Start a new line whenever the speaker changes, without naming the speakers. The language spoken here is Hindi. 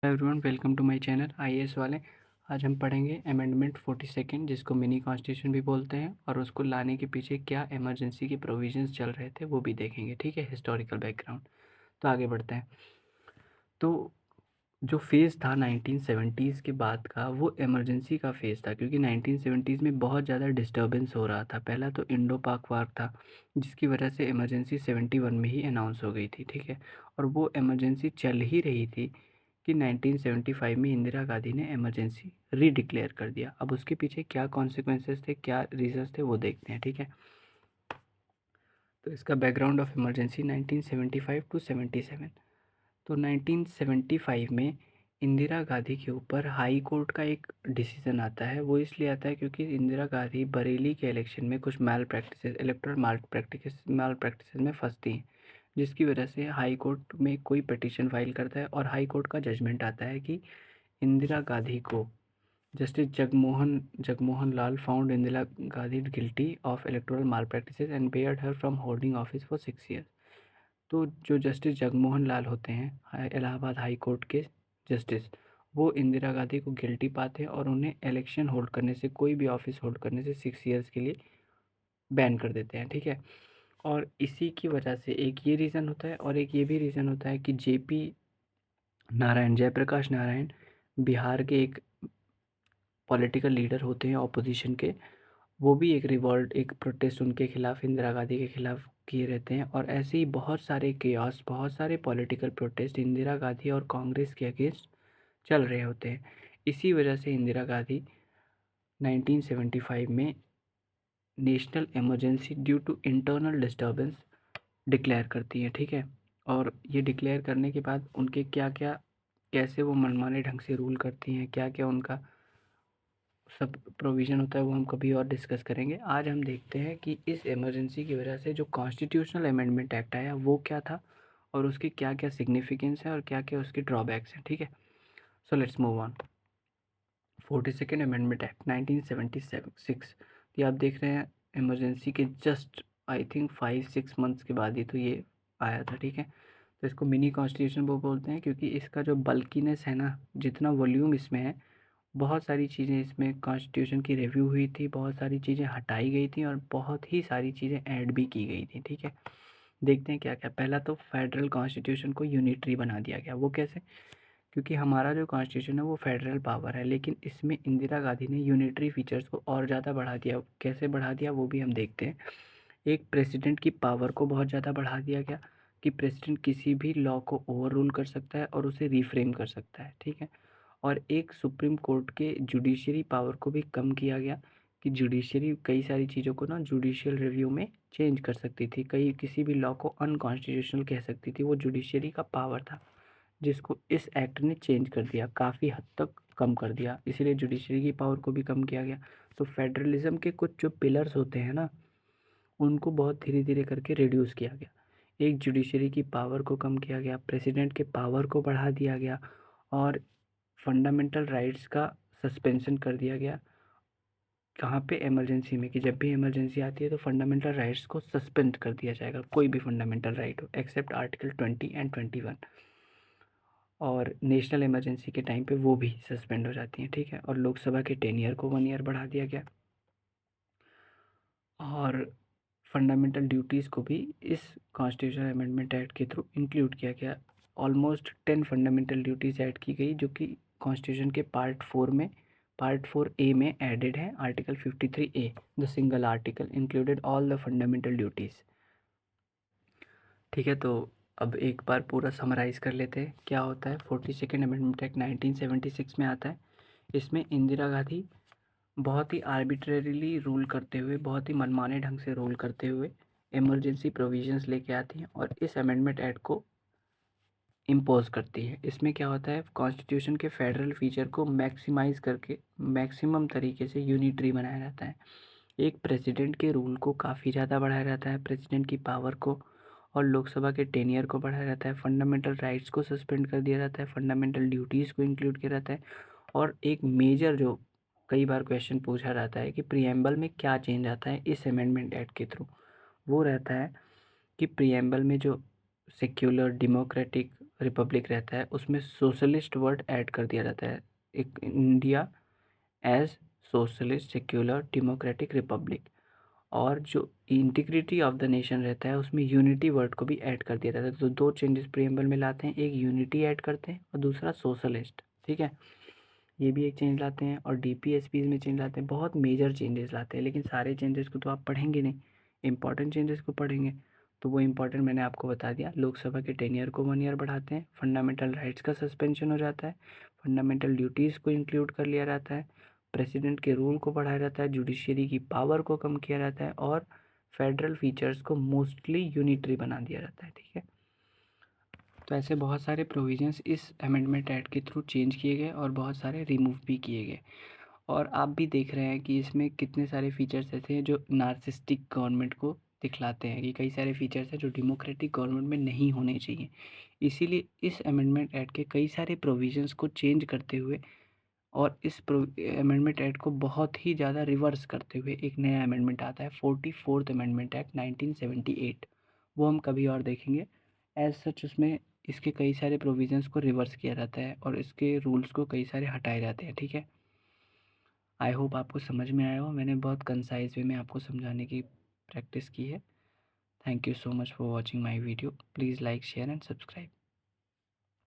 Everyone welcome to my channel IAS वाले। आज हम पढ़ेंगे अमेंडमेंट 42 जिसको मिनी कॉन्स्टिट्यूशन भी बोलते हैं और उसको लाने के पीछे क्या इमरजेंसी के प्रोविजंस चल रहे थे वो भी देखेंगे। ठीक है, हिस्टोरिकल बैकग्राउंड। तो आगे बढ़ते हैं। तो जो फेज़ था 1970s के बाद का वो इमरजेंसी का फेज़ था, क्योंकि 1970s में बहुत ज़्यादा डिस्टर्बेंस हो रहा था। पहला तो इंडो पाक वार था, जिसकी वजह से इमरजेंसी 71 में ही अनाउंस हो गई थी। ठीक है, और वो इमरजेंसी चल ही रही थी कि 1975 में इंदिरा गांधी ने इमरजेंसी रीडिक्लेयर कर दिया। अब उसके पीछे क्या कॉन्सिक्वेंसेस थे, क्या रीजंस थे, वो देखते हैं। ठीक है, तो इसका बैकग्राउंड ऑफ इमरजेंसी 1975 टू 77। तो 1975 में इंदिरा गांधी के ऊपर हाई कोर्ट का एक डिसीजन आता है। वो इसलिए आता है क्योंकि इंदिरा गांधी बरेली के इलेक्शन में कुछ माल प्रैक्टिसेस में फंसती हैं, जिसकी वजह से हाई कोर्ट में कोई पिटीशन फाइल करता है और हाई कोर्ट का जजमेंट आता है कि इंदिरा गांधी को justice Jagmohan Lal found Indira Gandhi guilty of electoral mall practices and Baird her from holding office for 6 year. तो जो जस्टिस जगमोहन लाल होते हैं इलाहाबाद हाई कोर्ट के जस्टिस, वो इंदिरा गांधी को गिल्टी पाते हैं और उन्हें इलेक्शन होल्ड करने से, कोई भी ऑफिस होल्ड करने से 6 ईयर्स के लिए बैन कर देते हैं। ठीक है, और इसी की वजह से एक ये रीज़न होता है और एक ये भी रीज़न होता है कि जेपी नारायण, जयप्रकाश नारायण, बिहार के एक पॉलिटिकल लीडर होते हैं ऑपोजिशन के। वो भी एक रिवॉल्ट, एक प्रोटेस्ट उनके खिलाफ, इंदिरा गांधी के खिलाफ किए रहते हैं। और ऐसे ही बहुत सारे केओस, बहुत सारे पॉलिटिकल प्रोटेस्ट इंदिरा गांधी और कांग्रेस के अगेंस्ट चल रहे होते हैं। इसी वजह से इंदिरा गांधी 1975 में national emergency due to internal disturbance declare करती हैं। ठीक है, और ये डिक्लेयर करने के बाद उनके क्या क्या, कैसे वो मनमाने ढंग से रूल करती हैं, क्या क्या उनका सब प्रोविज़न होता है, वो हम कभी और डिस्कस करेंगे। आज हम देखते हैं कि इस इमरजेंसी की वजह से जो कॉन्स्टिट्यूशनल अमेंडमेंट एक्ट आया वो क्या था और उसकी क्या क्या सिग्निफिकेंस है और क्या क्या उसके ड्रॉबैक्स हैं। ठीक है, so let's move on. 42nd amendment act 1976। ये आप देख रहे हैं इमरजेंसी के जस्ट आई थिंक 5-6 मंथ्स के बाद ही तो ये आया था। ठीक है, तो इसको मिनी कॉन्स्टिट्यूशन वो बोलते हैं क्योंकि इसका जो बल्कीनेस है ना, जितना वॉल्यूम इसमें है, बहुत सारी चीज़ें इसमें कॉन्स्टिट्यूशन की रिव्यू हुई थी, बहुत सारी चीज़ें हटाई गई थी और बहुत ही सारी चीज़ें ऐड भी की गई थी। ठीक है, देखते हैं क्या क्या। पहला तो फेडरल कॉन्स्टिट्यूशन को यूनिटरी बना दिया गया। वो कैसे? क्योंकि हमारा जो कॉन्स्टिट्यूशन है वो फेडरल पावर है, लेकिन इसमें इंदिरा गांधी ने यूनिटरी फीचर्स को और ज़्यादा बढ़ा दिया। कैसे बढ़ा दिया वो भी हम देखते हैं। एक प्रेसिडेंट की पावर को बहुत ज़्यादा बढ़ा दिया गया कि प्रेसिडेंट किसी भी लॉ को ओवर रूल कर सकता है और उसे रिफ्रेम कर सकता है। ठीक है, और एक सुप्रीम कोर्ट के जुडिशरी पावर को भी कम किया गया कि जुडिशरी कई सारी चीज़ों को ना जुडिशियल रिव्यू में चेंज कर सकती थी, कई किसी भी लॉ को अनकॉन्स्टिट्यूशनल कह सकती थी। वो जुडिशरी का पावर था जिसको इस एक्ट ने चेंज कर दिया, काफ़ी हद तक कम कर दिया, इसीलिए जुडिशरी की पावर को भी कम किया गया। तो फेडरलिज्म के कुछ जो पिलर्स होते हैं ना, उनको बहुत धीरे धीरे करके रिड्यूस किया गया। एक जुडिशरी की पावर को कम किया गया, प्रेसिडेंट के पावर को बढ़ा दिया गया और फंडामेंटल राइट्स का सस्पेंशन कर दिया गया। कहाँ पे? इमरजेंसी में, कि जब भी इमरजेंसी आती है तो फंडामेंटल राइट्स को सस्पेंड कर दिया जाएगा, कोई भी फंडामेंटल राइट हो एक्सेप्ट आर्टिकल 20 एंड 21। और नेशनल इमरजेंसी के टाइम पे वो भी सस्पेंड हो जाती हैं। ठीक है, और लोकसभा के टेन्योर को 1 ईयर बढ़ा दिया गया और फंडामेंटल ड्यूटीज़ को भी इस कॉन्स्टिट्यूशनल अमेंडमेंट एक्ट के थ्रू इंक्लूड किया गया। ऑलमोस्ट 10 फंडामेंटल ड्यूटीज़ ऐड की गई जो कि कॉन्स्टिट्यूशन के पार्ट 4 ए में एडेड है। Article 53A, the single article included all the fundamental duties. ठीक है, तो अब एक बार पूरा समराइज़ कर लेते हैं क्या होता है। 42nd अमेंडमेंट एक्ट 1976 में आता है। इसमें इंदिरा गांधी बहुत ही आर्बिट्रेरीली रूल करते हुए, बहुत ही मनमाने ढंग से रूल करते हुए इमरजेंसी प्रोविजंस लेके आती हैं और इस अमेंडमेंट एक्ट को इम्पोज करती है। इसमें क्या होता है, कॉन्स्टिट्यूशन के फेडरल फीचर को मैक्सिमाइज करके मैक्सिमम तरीके से यूनिटरी बनाया जाता है। एक प्रेसिडेंट के रूल को काफ़ी ज़्यादा बढ़ाया जाता है, प्रेसिडेंट की पावर को और लोकसभा के टेनियर को बढ़ाया जाता है, फंडामेंटल राइट्स को सस्पेंड कर दिया जाता है, फंडामेंटल ड्यूटीज़ को इंक्लूड किया जाता है। और एक मेजर जो कई बार क्वेश्चन पूछा जाता है कि प्रीएम्बल में क्या चेंज आता है इस अमेंडमेंट एक्ट के थ्रू, वो रहता है कि प्रीएम्बल में जो सेक्युलर, डेमोक्रेटिक, रिपब्लिक रहता है उसमें सोशलिस्ट वर्ड ऐड कर दिया जाता है, एक India as socialist secular democratic republic. और जो इंटीग्रिटी ऑफ द नेशन रहता है उसमें यूनिटी वर्ड को भी ऐड कर दिया जाता है। तो दो चेंजेस प्रीएम्बल में लाते हैं, एक यूनिटी ऐड करते हैं और दूसरा सोशलिस्ट, ठीक है। ये भी एक चेंज लाते हैं और डीपीएसपी में चेंज लाते हैं, बहुत मेजर चेंजेस लाते हैं। लेकिन सारे चेंजेस को तो आप पढ़ेंगे नहीं, इंपॉर्टेंट चेंजेस को पढ़ेंगे। तो वो इंपॉर्टेंट मैंने आपको बता दिया। लोकसभा के टेन्योर को 1 ईयर बढ़ाते हैं, फंडामेंटल राइट्स का सस्पेंशन हो जाता है, फंडामेंटल ड्यूटीज़ को इंक्लूड कर लिया जाता है, प्रेसिडेंट के रूल को बढ़ाया जाता है, जुडिशरी की पावर को कम किया जाता है और फेडरल फीचर्स को मोस्टली यूनिटरी बना दिया जाता है, ठीक है। तो ऐसे बहुत सारे प्रोविजंस इस अमेंडमेंट एक्ट के थ्रू चेंज किए गए और बहुत सारे रिमूव भी किए गए। और आप भी देख रहे हैं कि इसमें कितने सारे फीचर्स ऐसे हैं जो नार्सिस्टिक गवर्नमेंट को दिखलाते हैं, कि कई सारे फीचर्स हैं जो डेमोक्रेटिक गवर्नमेंट में नहीं होने चाहिए। इसीलिए इस अमेंडमेंट एक्ट के कई सारे प्रोविजंस को चेंज करते हुए और इस अमेंडमेंट एक्ट को बहुत ही ज़्यादा रिवर्स करते हुए एक नया अमेंडमेंट आता है, 44th अमेंडमेंट एक्ट 1978। वो हम कभी और देखेंगे। एज सच उसमें इसके कई सारे प्रोविजंस को रिवर्स किया जाता है और इसके रूल्स को कई सारे हटाए जाते हैं, ठीक है। आई होप आपको समझ में आया हो। मैंने बहुत कंसाइज वे में आपको समझाने की प्रैक्टिस की है। Thank you so much for watching my video. Please like share and subscribe.